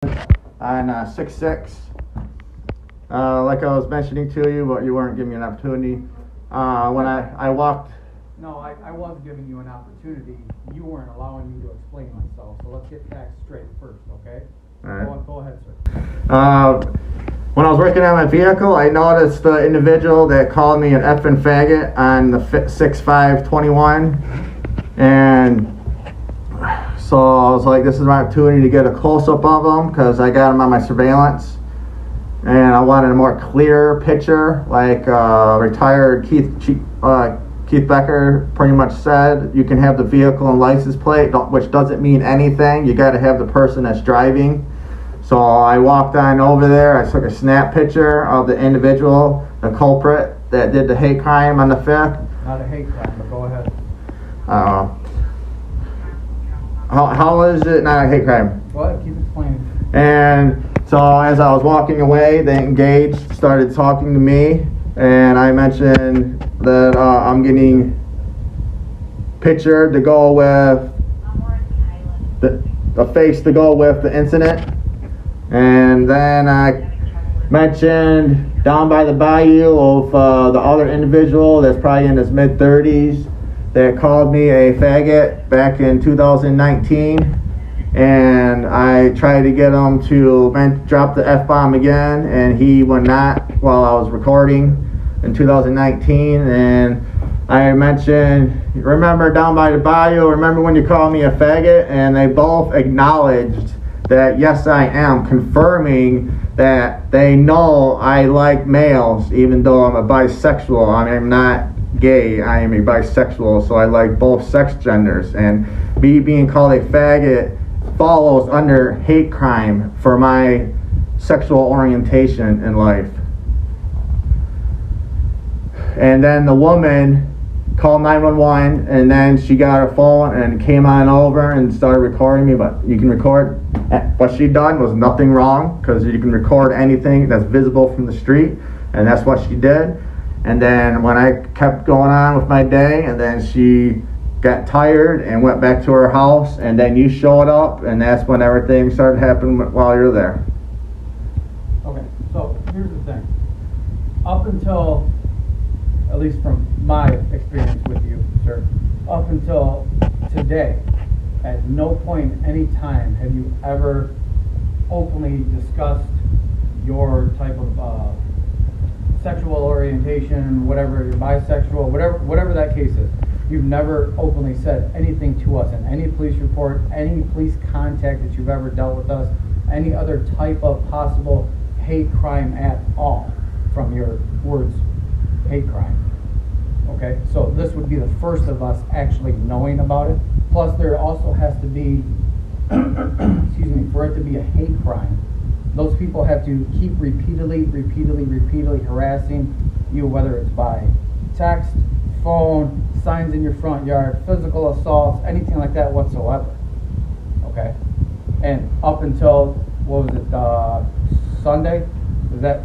on 6-6. Like I was mentioning to you, but you weren't giving me an opportunity. When I walked... No, I was giving you an opportunity. You weren't allowing me to explain myself. So let's get facts straight first, okay? All right. Go ahead, sir. When I was working on my vehicle, I noticed the individual that called me an effing faggot on the 6/5/21, and so I was like, this is my opportunity to get a close-up of him because I got him on my surveillance, and I wanted a more clear picture, like retired Keith Becker pretty much said, you can have the vehicle and license plate, which doesn't mean anything. You got to have the person that's driving. So I walked on over there. I took a snap picture of the individual, the culprit that did the hate crime on the 5th. Not a hate crime, but go ahead. How is it not a hate crime? Go ahead, keep explaining. And so as I was walking away, they engaged, started talking to me, and I mentioned that I'm getting picture to go with the face to go with the incident. And then I mentioned down by the bayou of the other individual that's probably in his mid-30s that called me a faggot back in 2019. And I tried to get him to drop the F-bomb again, and he would not while I was recording in 2019. And I mentioned, remember down by the bayou, remember when you called me a faggot? And they both acknowledged that yes, I am, confirming that they know I like males, even though I'm a bisexual. I am not gay, I am a bisexual, so I like both sex genders. And me being called a faggot follows under hate crime for my sexual orientation in life. And then the woman called 911, and then she got her phone and came on over and started recording me. But you can record. What she done was nothing wrong, because you can record anything that's visible from the street, and that's what she did. And then when I kept going on with my day, and then she got tired and went back to her house, and then you showed up, and that's when everything started happening while you were there. Okay, so here's the thing. Up until, at least from my experience with you, sir, up until today, at no point in any time have you ever openly discussed your type of sexual orientation, whatever, you're bisexual, whatever that case is. You've never openly said anything to us in any police report, any police contact that you've ever dealt with us, any other type of possible hate crime at all from your words, hate crime. Okay, so this would be the first of us actually knowing about it. Plus, there also has to be, excuse me, for it to be a hate crime, those people have to keep repeatedly harassing you, whether it's by text, phone, signs in your front yard, physical assaults, anything like that whatsoever. Okay, and up until, what was it, Sunday? Was that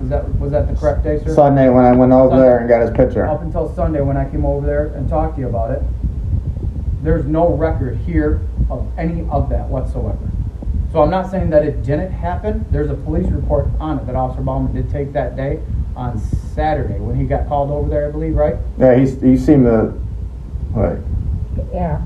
the correct day, sir? Sunday when I went over there and got his picture. Up until Sunday when I came over there and talked to you about it, there's no record here of any of that whatsoever. So I'm not saying that it didn't happen. There's a police report on it that Officer Bauman did take that day on Saturday when he got called over there, I believe, right? Yeah, he seemed to, like, yeah,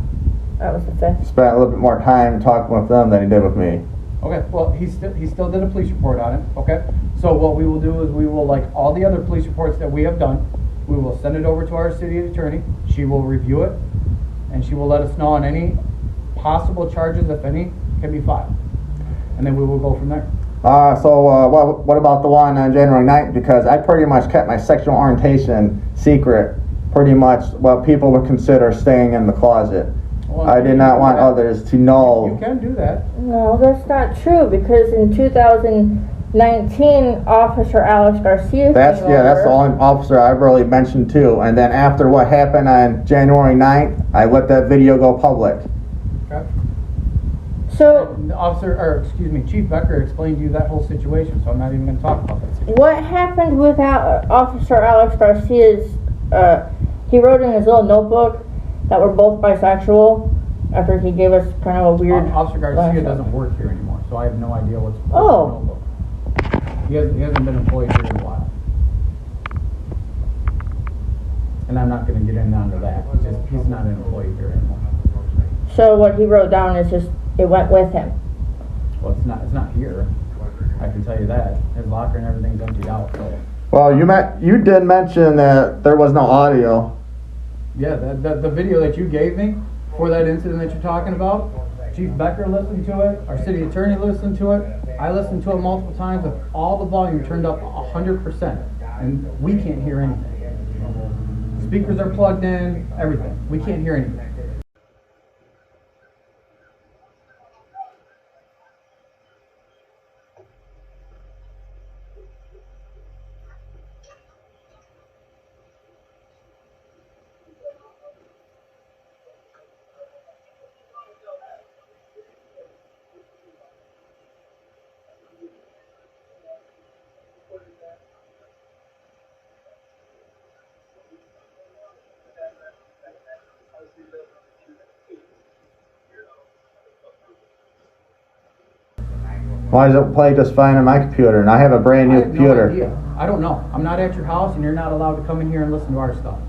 that was the 5th. Spent a little bit more time talking with them than he did with me. Okay, well, he still did a police report on it, okay? So what we will do is we will, like all the other police reports that we have done, we will send it over to our city attorney. She will review it, and she will let us know on any possible charges, if any, can be filed. And then we will go from there. What about the one on January 9th? Because I pretty much kept my sexual orientation secret, pretty much what people would consider staying in the closet. Well, I did not want others to know. You can do that. No, that's not true, because in 2019, Officer Alex Garcia That's the only officer I've really mentioned too. And then after what happened on January 9th, I let that video go public. Okay. So, Chief Becker explained to you that whole situation, so I'm not even going to talk about that situation. what happened with Officer Alex Garcia's, he wrote in his little notebook that we're both bisexual after he gave us kind of a weird... Officer Garcia doesn't work here anymore, so I have no idea what's Oh. going on. He hasn't been employed here in a while. And I'm not gonna get in onto that, he's not an employee here anymore. So what he wrote down is just, it went with him. Well, it's not here, I can tell you that. His locker and everything's emptied out, so. Well, you did mention that there was no audio. Yeah, the video that you gave me for that incident that you're talking about, Chief Becker listened to it, our city attorney listened to it, I listened to it multiple times with all the volume turned up 100%, and we can't hear anything. Speakers are plugged in, everything. We can't hear anything. Why does it play just fine on my computer? And I have a brand new computer. No idea. I don't know. I'm not at your house, and you're not allowed to come in here and listen to our stuff.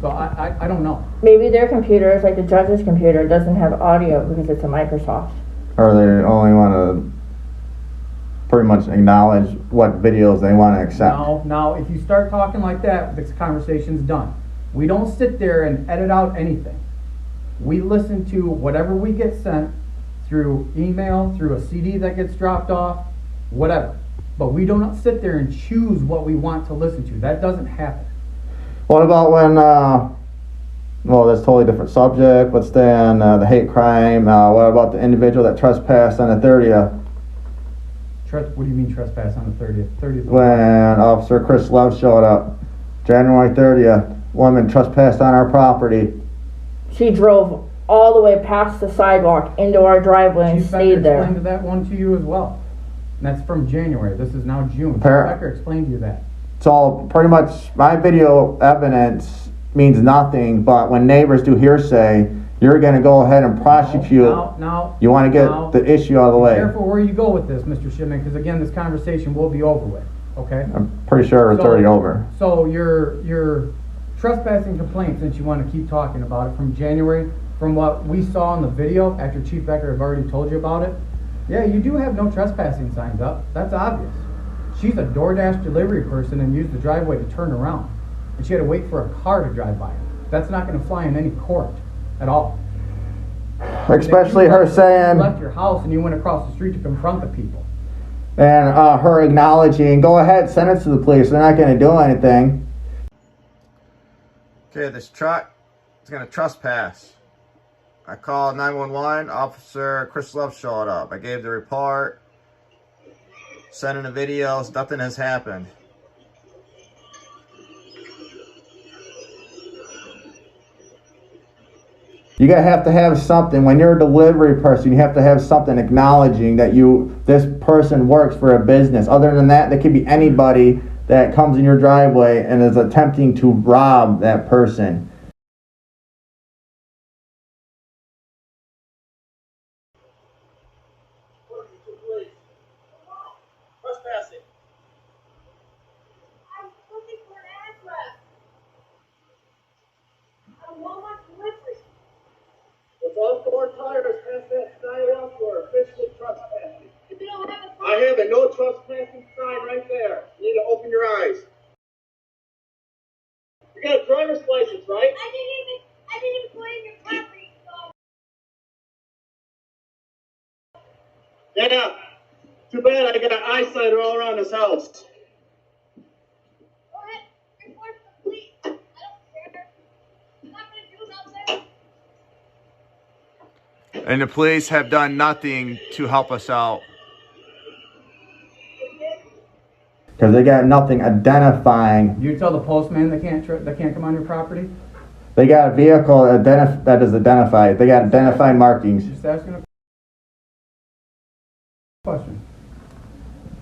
So I don't know. Maybe their computer is like the judge's computer, doesn't have audio because it's a Microsoft. Or they only want to pretty much acknowledge what videos they want to accept. Now, if you start talking like that, this conversation's done. We don't sit there and edit out anything. We listen to whatever we get sent through email, through a CD that gets dropped off, whatever. But we don't sit there and choose what we want to listen to. That doesn't happen. What about when, well, that's a totally different subject. Let's stay on the hate crime. What about the individual that trespassed on the 30th? What do you mean trespass on the 30th? 30th? When Officer Chris Love showed up, January 30th, woman trespassed on our property. She drove all the way past the sidewalk into our driveway and Chief stayed Becker there. explained that one to you as well. And that's from January. This is now June. Chief Becker explained to you that. So pretty much my video evidence means nothing, but when neighbors do hearsay, you're going to go ahead and prosecute. Now, you want to get the issue out of the way. Be careful where you go with this, Mr. Shipman, because again, this conversation will be over with. Okay? I'm pretty sure it's already over. So your trespassing complaint, since you want to keep talking about it, from January, from what we saw in the video after Chief Becker have already told you about it, yeah, you do have no trespassing signs up. That's obvious. She's a DoorDash delivery person and used the driveway to turn around. And she had to wait for a car to drive by her. That's not going to fly in any court at all. Especially her saying... You left your house and you went across the street to confront the people. And her acknowledging, go ahead, send it to the police. They're not going to do anything. Okay, this truck is going to trespass. I called 911. Officer Chris Love showed up. I gave the report. Sent in the videos. Nothing has happened. You have to have something. When you're a delivery person, you have to have something acknowledging that this person works for a business. Other than that, there could be anybody that comes in your driveway and is attempting to rob that person. Trespassing. I'm looking for an address. I want my delivery. With all four tires past that sidewalk, we're officially trespassing. If you don't have a I have a no trespassing sign right there. You need to open your eyes. You got a driver's license, right? I didn't even put in your property, so. Yeah. Too bad I got an eyesight all around this house. Go ahead, report to the police. I don't care. I'm not gonna do nothing. And the police have done nothing to help us out. Because they got nothing identifying. You tell the postman they can't come on your property? They got a vehicle that is identified. They got identified markings. Just asking a question.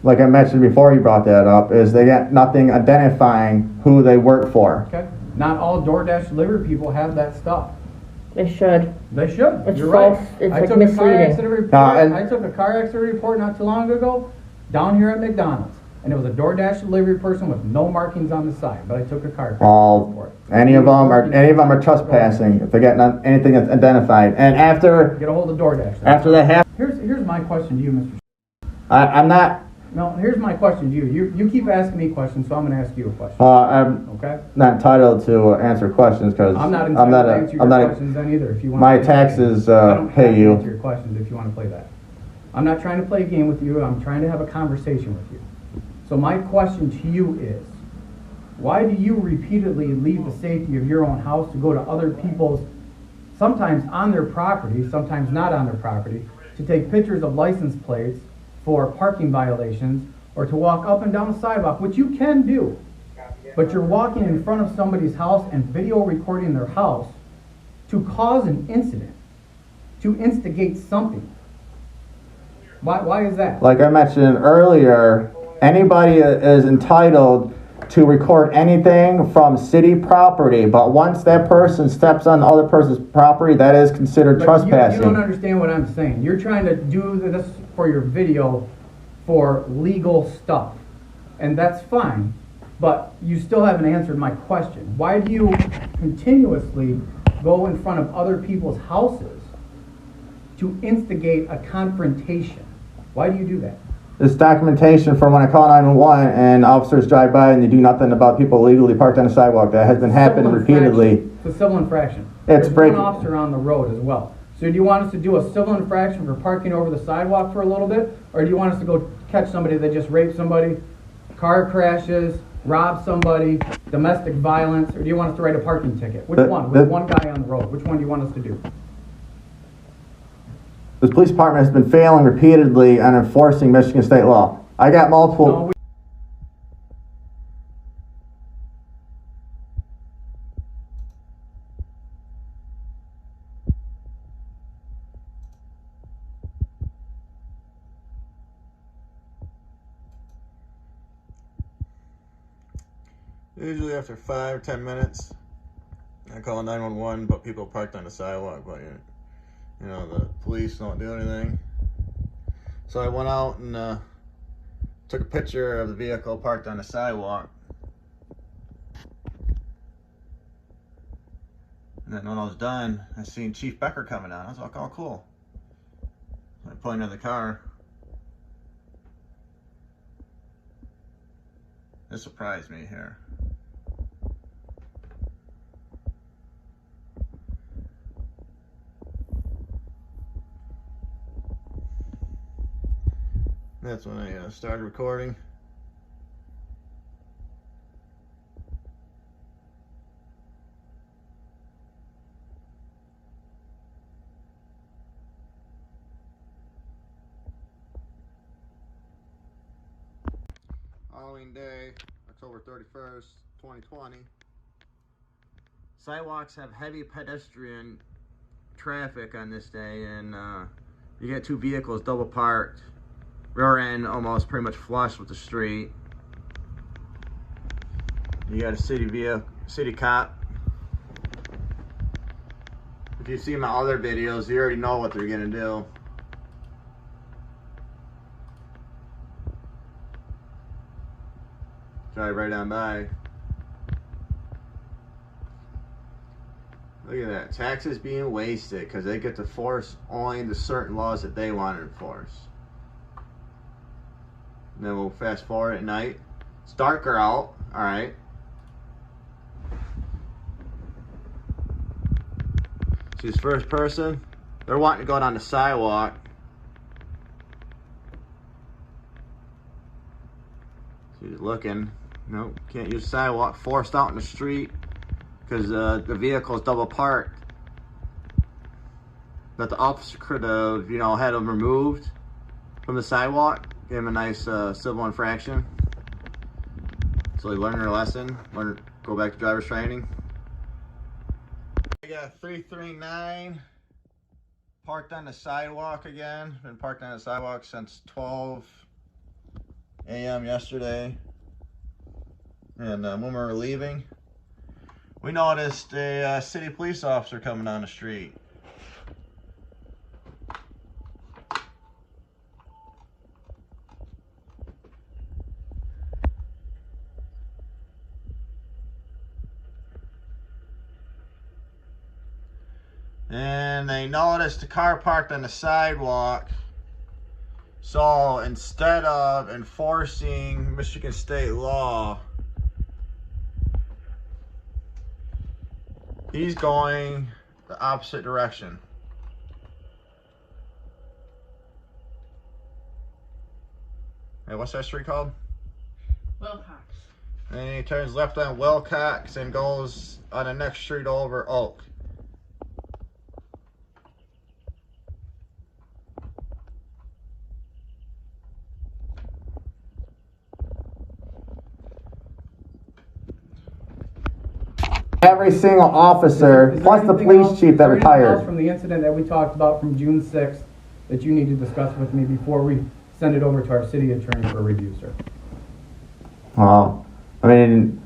Like I mentioned before you brought that up, is they got nothing identifying who they work for. Okay? Not all DoorDash delivery people have that stuff. They should. They should. It's You're false. right. It's I like took a car misleading. accident report. And- I took a car accident report not too long ago down here at McDonald's, and it was a DoorDash delivery person with no markings on the side. But I took a car accident report. Any of them are trespassing if they get anything that's identified. And after Get a hold of DoorDash. that happens, Here's my question to you, Mr. I'm not. No, here's my question to you. You keep asking me questions, so I'm going to ask you a question. I'm Okay? not entitled to answer questions because I'm not entitled to answer your questions then either. If you want my to play that taxes game. I don't pay have to you. answer your questions if you want to play that. I'm not trying to play a game with you. I'm trying to have a conversation with you. So my question to you is, why do you repeatedly leave the safety of your own house to go to other people's, sometimes on their property, sometimes not on their property, to take pictures of license plates for parking violations, or to walk up and down the sidewalk, which you can do, but you're walking in front of somebody's house and video recording their house to cause an incident, to instigate something? Why is that? Like I mentioned earlier, anybody is entitled to record anything from city property, but once that person steps on the other person's property, that is considered But trespassing. You don't understand what I'm saying. You're trying to do this for your video for legal stuff, and that's fine, but you still haven't answered my question. Why do you continuously go in front of other people's houses to instigate a confrontation? Why do you do that? This documentation from when I call 911 and officers drive by and they do nothing about people illegally parked on the sidewalk. That has been happening Civil repeatedly. infraction. It's a civil infraction. It's There's breaking- one officer on the road as well. So do you want us to do a civil infraction for parking over the sidewalk for a little bit? Or do you want us to go catch somebody that just raped somebody, car crashes, robbed somebody, domestic violence? Or do you want us to write a parking ticket? Which one? With one guy on the road. Which one do you want us to do? This police department has been failing repeatedly on enforcing Michigan State law. I got multiple. No, we- Usually after 5 or 10 minutes, I call 911, but people parked on the sidewalk, but you know, the police don't do anything. So I went out and took a picture of the vehicle parked on the sidewalk. And then when I was done, I seen Chief Becker coming out. I was like, oh, cool. So I pointed at the car. It surprised me here. That's when I started recording. Halloween Day, October 31st, 2020. Sidewalks have heavy pedestrian traffic on this day, and you get two vehicles double parked. Rear end almost pretty much flush with the street. You got a city cop. If you see my other videos, you already know what they're gonna do. Drive right on by. Look at that. Taxes being wasted because they get to force only the certain laws that they want to enforce. And then we'll fast forward at night. It's darker out, alright. See this first person? They're wanting to go down the sidewalk. She's looking. Nope, can't use sidewalk. Forced out in the street because the vehicle's double parked. That the officer could have, you know, had them removed from the sidewalk. Gave him a nice civil infraction. So they learned their lesson. Go back to driver's training. I got 339 parked on the sidewalk again. Been parked on the sidewalk since 12 a.m. yesterday. And when we were leaving, We noticed a city police officer coming down the street. And they noticed the car parked on the sidewalk. So instead of enforcing Michigan State law, he's going the opposite direction. Hey, what's that street called? Wilcox. And he turns left on Wilcox and goes on the next street over Oak. Every single officer, Is there plus the anything police else- chief that is there anything else retired. from the incident that we talked about from June 6th that you need to discuss with me before we send it over to our city attorney for review, sir? Well, I mean,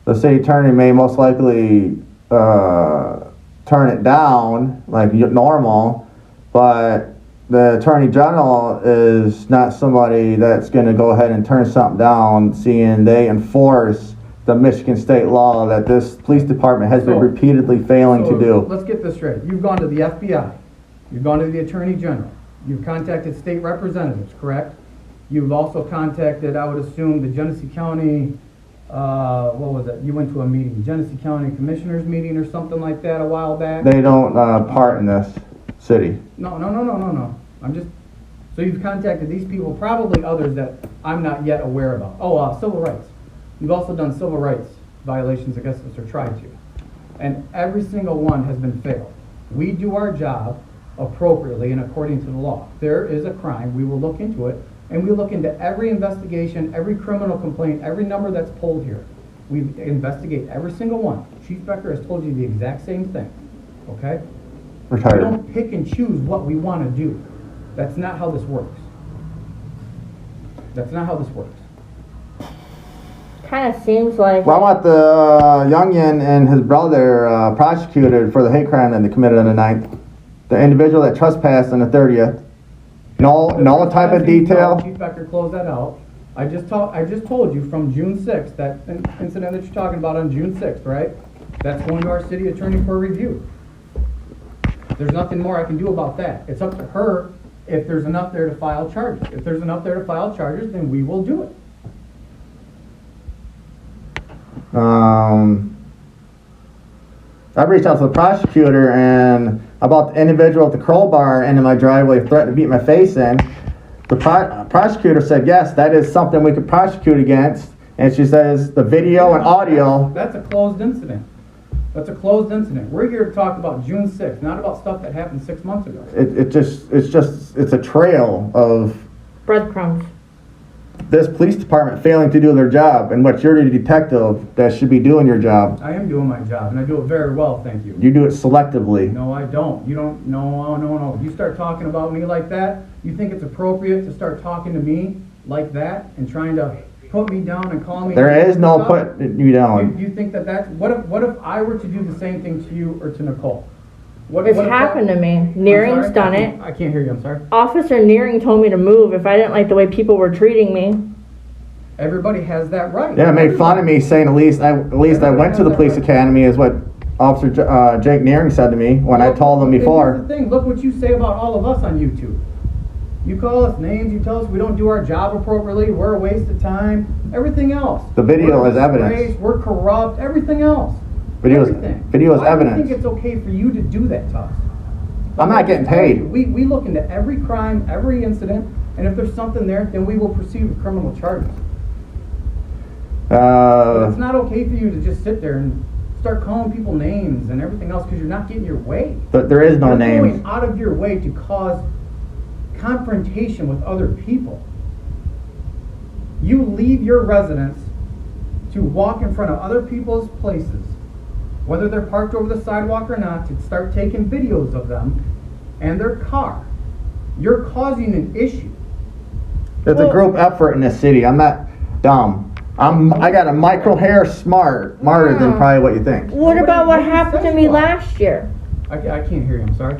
the city attorney may most likely turn it down like normal, but the attorney general is not somebody that's going to go ahead and turn something down, seeing they enforce the Michigan State law that this police department has been repeatedly failing to do. Let's get this straight. You've gone to the FBI. You've gone to the attorney general. You've contacted state representatives, correct? You've also contacted, I would assume, the Genesee County, what was it? You went to a meeting, Genesee County Commissioners meeting or something like that a while back? They don't part in this city. No. So you've contacted these people, probably others that I'm not yet aware about. Oh, civil rights. You've also done civil rights violations against us, or tried to. And every single one has been failed. We do our job appropriately and according to the law. There is a crime, we will look into it, and we look into every investigation, every criminal complaint, every number that's pulled here. We investigate every single one. Chief Becker has told you the exact same thing, okay? Retired. We don't pick and choose what we want to do. That's not how this works. That's not how this works. Kind of seems like. Well, I want the youngin and his brother prosecuted for the hate crime that they committed on the 9th. The individual that trespassed on the 30th. No type of detail. Chief Becker closed that out. I just told you from June 6th, that incident that you're talking about on June 6th, right? That's going to our city attorney for review. There's nothing more I can do about that. It's up to her if there's enough there to file charges. If there's enough there to file charges, then we will do it. I reached out to the prosecutor and about the individual with the crowbar into my driveway threatened to beat my face in. The prosecutor said, yes, that is something we could prosecute against. And she says the video and audio. That's a closed incident. That's a closed incident. We're here to talk about June 6th, not about stuff that happened 6 months ago. It's a trail of Breadcrumbs. this police department failing to do their job, and what you're the detective that should be doing your job. I am doing my job, and I do it very well, thank you. You do it selectively. No, I don't. You don't. No. You start talking about me like that, you think it's appropriate to start talking to me like that and trying to put me down and call me. There is no putting you down. You think that's, what if I were to do the same thing to you or to Nicole? It's happened to me. Neering's done it. I can't hear you, I'm sorry. Officer Neering told me to move if I didn't like the way people were treating me. Everybody has that right. Yeah, made fun of me saying at least I went to the police academy is what Officer Jake Neering said to me when I told him before. Here's the thing, look what you say about all of us on YouTube. You call us names, you tell us we don't do our job appropriately, we're a waste of time, everything else. The video is evidence. Disgrace, we're corrupt, everything else. Video is Why evidence. do you think it's okay for you to do that to us? I'm not getting paid. We look into every crime, every incident, and if there's something there, then we will proceed with criminal charges. But it's not okay for you to just sit there and start calling people names and everything else because you're not getting your way. But there is no You're names. going out of your way to cause confrontation with other people. You leave your residence to walk in front of other people's places, whether they're parked over the sidewalk or not, to start taking videos of them and their car. You're causing an issue. It's a group effort in this city. I'm not dumb. I got a micro hair smarter than probably what you think. What about what Nobody happened to said me you are. last year? I can't hear you, I'm sorry.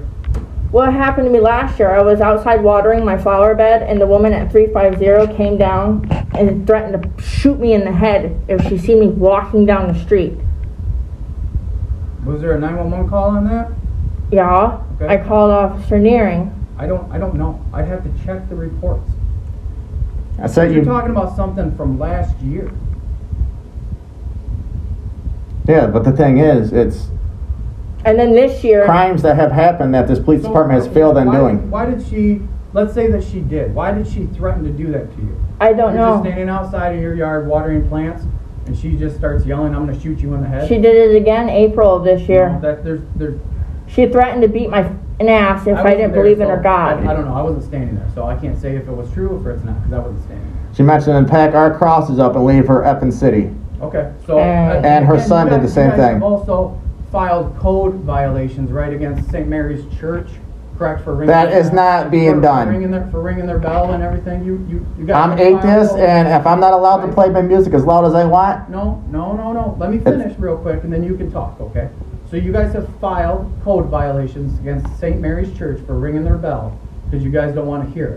What happened to me last year? I was outside watering my flower bed, and the woman at 350 came down and threatened to shoot me in the head if she seen me walking down the street. Was there a 911 call on that? Yeah, Okay. I called Officer Neering. I don't know. I'd have to check the reports. I said You're you. talking about something from last year. Yeah, but the thing is, it's And then this year, crimes that have happened that this police So, department has failed in why- doing. Why did she, let's say that she did, why did she threaten to do that to you? I don't You're just know. standing outside of your yard watering plants, and she just starts yelling, "I'm gonna shoot you in the head." She did it again April of this year. No, that there's She threatened to beat my ass if I wasn't didn't there, believe in so her God. I don't know. I wasn't standing there, so I can't say if it was true or if it's not, because I wasn't standing there. She mentioned to pack our crosses up and leave her effing city. Okay, so And her again, son you did the guys- same you guys thing. have also filed code violations, right, against St. Mary's Church, correct, for ringing. That is not being for done. ringing their bell and everything. You got. I'm atheist, and if I'm not allowed to play my music as loud as I want, No. Let me finish real quick, and then you can talk, okay? So you guys have filed code violations against St. Mary's Church for ringing their bell because you guys don't want to hear it.